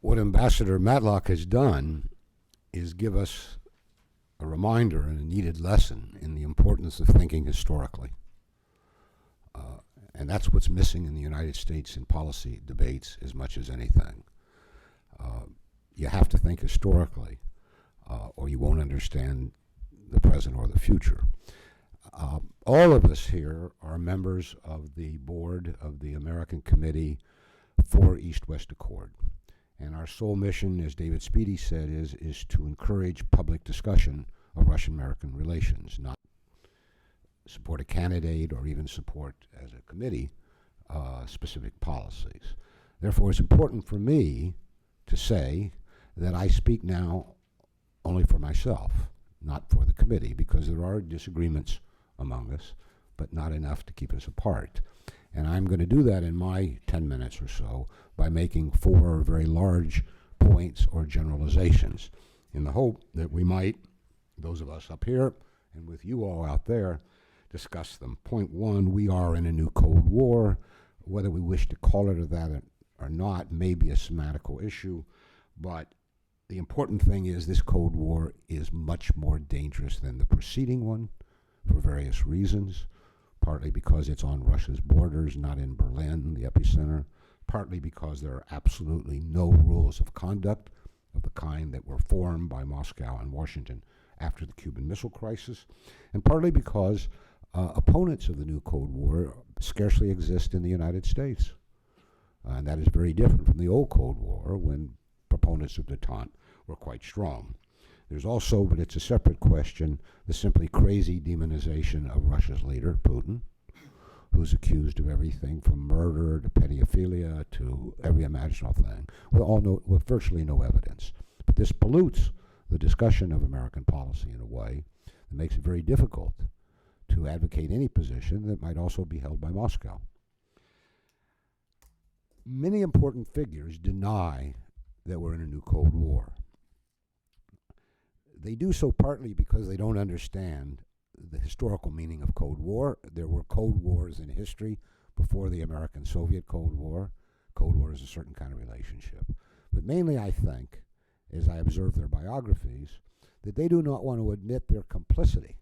What Ambassador Matlock has done is give us a reminder and a needed lesson in the importance of thinking historically. And that's what's missing in the United States in policy debates as much as anything. You have to think historically, or you won't understand the present or the future. All of us here are members of the board of the American Committee for East-West Accord. And our sole mission, as David Speedy said, is to encourage public discussion of Russian-American relations, not support a candidate or even support as a committee specific policies. Therefore, it's important for me to say that I speak now only for myself, not for the committee, because there are disagreements among us, but not enough to keep us apart. And I'm going to do that in my 10 minutes or so by making 4 very large points or generalizations in the hope that we might, those of us up here and with you all out there, discuss them. Point 1, we are in a new Cold War. Whether we wish to call it that or not may be a semantical issue, but the important thing is this Cold War is much more dangerous than the preceding one for various reasons, partly because it's on Russia's borders, not in Berlin, the epicenter, partly because there are absolutely no rules of conduct of the kind that were formed by Moscow and Washington after the Cuban Missile Crisis, and partly because opponents of the new Cold War scarcely exist in the United States. And that is very different from the old Cold War, when proponents of detente were quite strong. There's also, but it's a separate question, the simply crazy demonization of Russia's leader, Putin, who's accused of everything from murder to pedophilia to every imaginable thing, with virtually no evidence. But this pollutes the discussion of American policy in a way that makes it very difficult to advocate any position that might also be held by Moscow. Many important figures deny that we're in a new Cold War. They do so partly because they don't understand the historical meaning of Cold War. There were Cold Wars in history before the American-Soviet Cold War. Cold War is a certain kind of relationship. But mainly, I think, as I observe their biographies, that they do not want to admit their complicity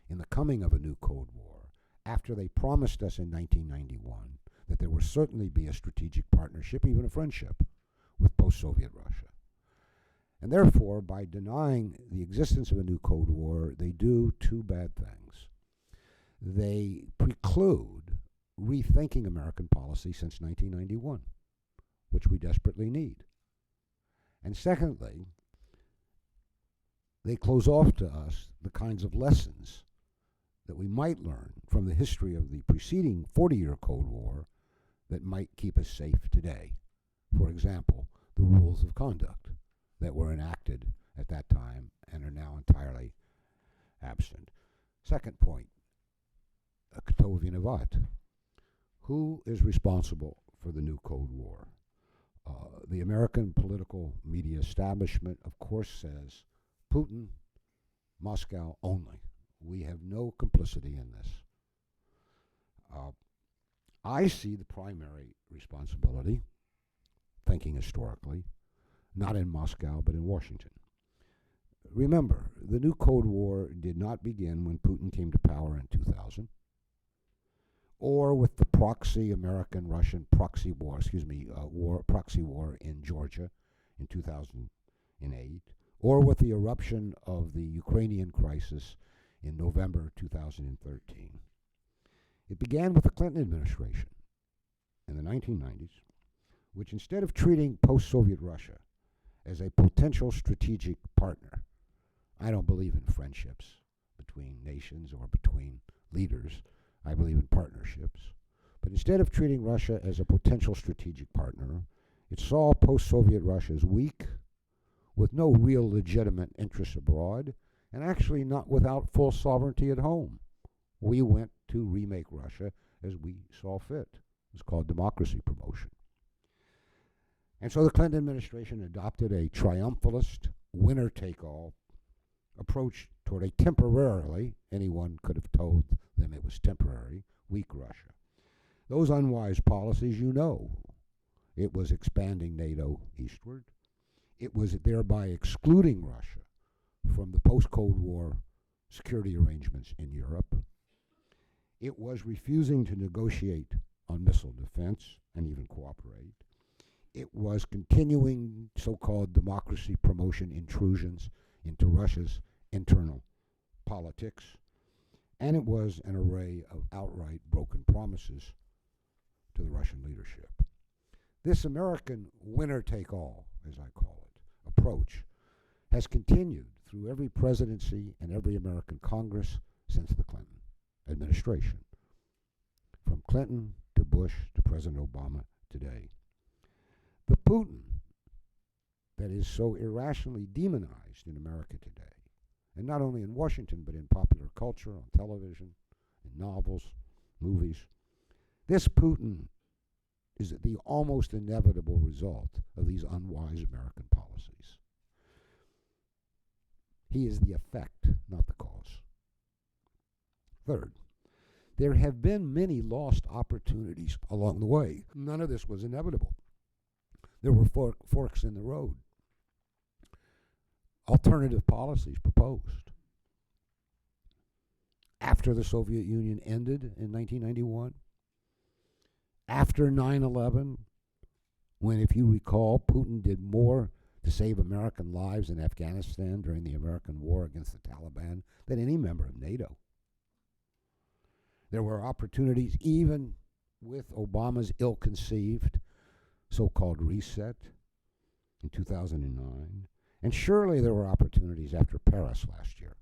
in the coming of a new Cold War after they promised us in 1991 that there would certainly be a strategic partnership, even a friendship, with post-Soviet Russia. And therefore, by denying the existence of a new Cold War, they do 2 bad things. They preclude rethinking American policy since 1991, which we desperately need. And secondly, they close off to us the kinds of lessons that we might learn from the history of the preceding 40-year Cold War that might keep us safe today. For example, the rules of conduct that were enacted at that time and are now entirely absent. Second point, kto vinovat? Who is responsible for the new Cold War? The American political media establishment, of course, says Putin, Moscow only. We have no complicity in this. I see the primary responsibility, thinking historically, not in Moscow, but in Washington. Remember, the new Cold War did not begin when Putin came to power in 2000, or with the American-Russian proxy war, proxy war in Georgia in 2008, or with the eruption of the Ukrainian crisis in November 2013. It began with the Clinton administration in the 1990s, which instead of treating post-Soviet Russia as a potential strategic partner, I don't believe in friendships between nations or between leaders. I believe in partnerships. But instead of treating Russia as a potential strategic partner, it saw post-Soviet Russia as weak, with no real legitimate interests abroad, and actually not without full sovereignty at home. We went to remake Russia as we saw fit. It was called democracy promotion. And so the Clinton administration adopted a triumphalist, winner-take-all approach toward a temporarily, anyone could have told them it was temporary, weak Russia. Those unwise policies, you know, It was expanding NATO eastward. It was thereby excluding Russia from the post-Cold War security arrangements in Europe. It was refusing to negotiate on missile defense and even cooperate. It was continuing so-called democracy promotion intrusions into Russia's internal politics. And it was an array of outright broken promises to the Russian leadership. This American winner-take-all, as I call it, approach has continued through every presidency and every American Congress since the Clinton administration, from Clinton to Bush to President Obama today. The Putin that is so irrationally demonized in America today, and not only in Washington, but in popular culture, on television, in novels, movies, this Putin is the almost inevitable result of these unwise American policies. He is the effect, not the cause. Third, there have been many lost opportunities along the way. None of this was inevitable. There were forks in the road. Alternative policies proposed. After the Soviet Union ended in 1991, after 9/11, when, if you recall, Putin did more to save American lives in Afghanistan during the American war against the Taliban than any member of NATO. There were opportunities even with Obama's ill-conceived so-called reset in 2009. And surely there were opportunities after Paris last year.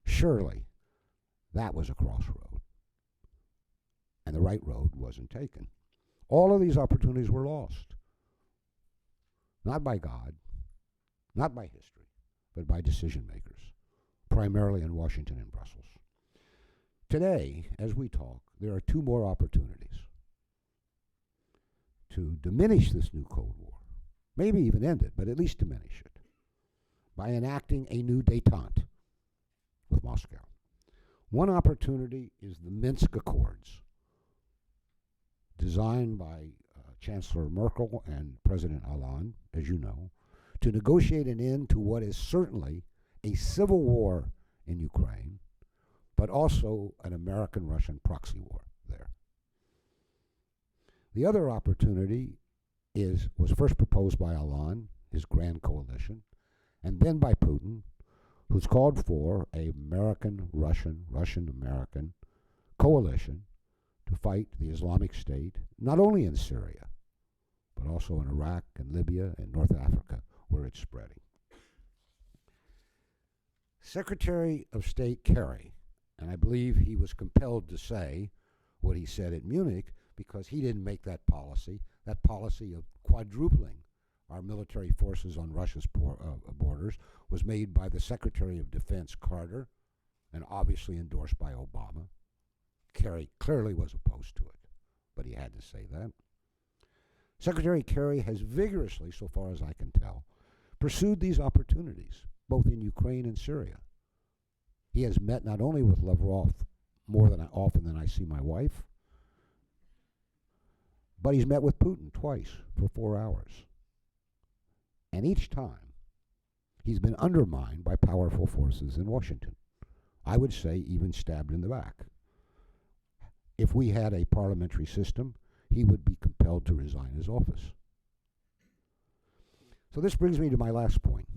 Surely that was a crossroad. And the right road wasn't taken. All of these opportunities were lost. Not by God, not by history, but by decision makers, primarily in Washington and Brussels. Today, as we talk, there are two more opportunities to diminish this new Cold War. Maybe even end it, but at least diminish it by enacting a new detente with Moscow. One opportunity is the Minsk Accords, designed by Chancellor Merkel and President Hollande, as you know, to negotiate an end to what is certainly a civil war in Ukraine, but also an American-Russian proxy war there. The other opportunity was first proposed by Hollande, his grand coalition, and then by Putin, who's called for a American-Russian, Russian-American coalition to fight the Islamic State, not only in Syria, but also in Iraq and Libya and North Africa, where it's spreading. Secretary of State Kerry, and I believe he was compelled to say what he said at Munich because he didn't make that policy of quadrupling our military forces on Russia's borders was made by the Secretary of Defense Carter and obviously endorsed by Obama. Kerry clearly was opposed to it, but he had to say that. Secretary Kerry has vigorously, so far as I can tell, pursued these opportunities, both in Ukraine and Syria. He has met not only with Lavrov more often than I see my wife, but he's met with Putin twice for 4 hours. And each time, he's been undermined by powerful forces in Washington. I would say even stabbed in the back. If we had a parliamentary system, he would be compelled to resign his office. So this brings me to my last point.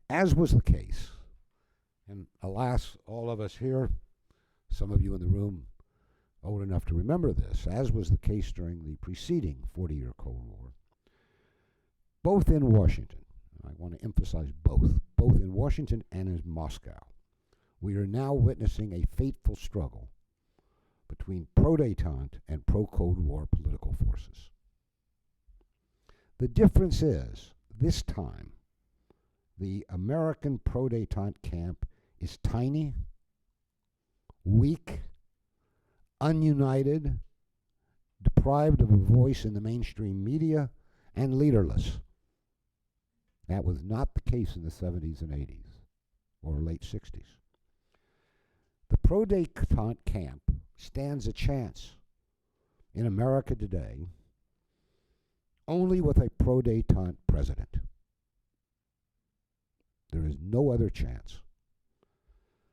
As was the case, and alas, all of us here, some of you in the room old enough to remember this, as was the case during the preceding 40-year Cold War, both in Washington, I want to emphasize both in Washington and in Moscow, we are now witnessing a fateful struggle between pro-detente and pro-Cold War political forces. The difference is, this time, the American pro-detente camp is tiny, weak, ununited, deprived of a voice in the mainstream media, and leaderless. That was not the case in the 70s and 80s, or late 60s. The pro-detente camp stands a chance in America today only with a pro-detente president. There is no other chance.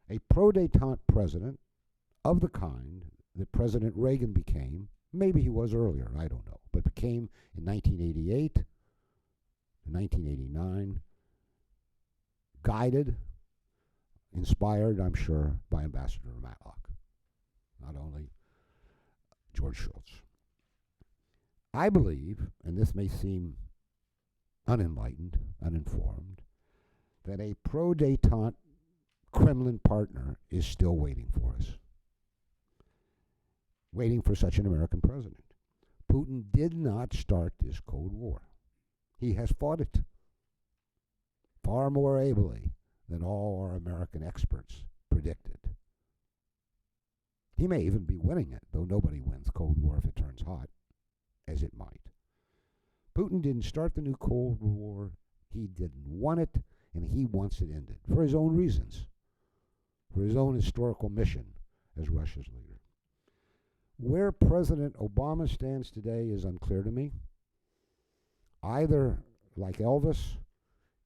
A pro-detente president of the kind that President Reagan became, maybe he was earlier, I don't know, but became in 1988, 1989, guided, inspired, I'm sure, by Ambassador Matlock, not only George Shultz. I believe, and this may seem unenlightened, uninformed, that a pro-detente Kremlin partner is still waiting for us, waiting for such an American president. Putin did not start this Cold War. He has fought it far more ably than all our American experts predicted. He may even be winning it, though nobody wins Cold War if it turns hot, as it might. Putin didn't start the new Cold War. He didn't want it, and he wants it ended for his own reasons, for his own historical mission as Russia's leader. Where President Obama stands today is unclear to me. Either, like Elvis,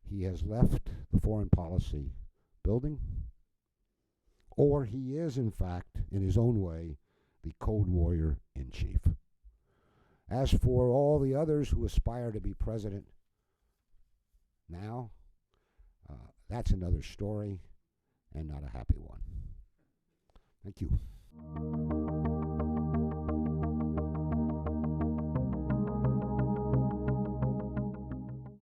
he has left the foreign policy building, or he is, in fact, in his own way, the Cold Warrior in chief. As for all the others who aspire to be president now, that's another story and not a happy one. Thank you.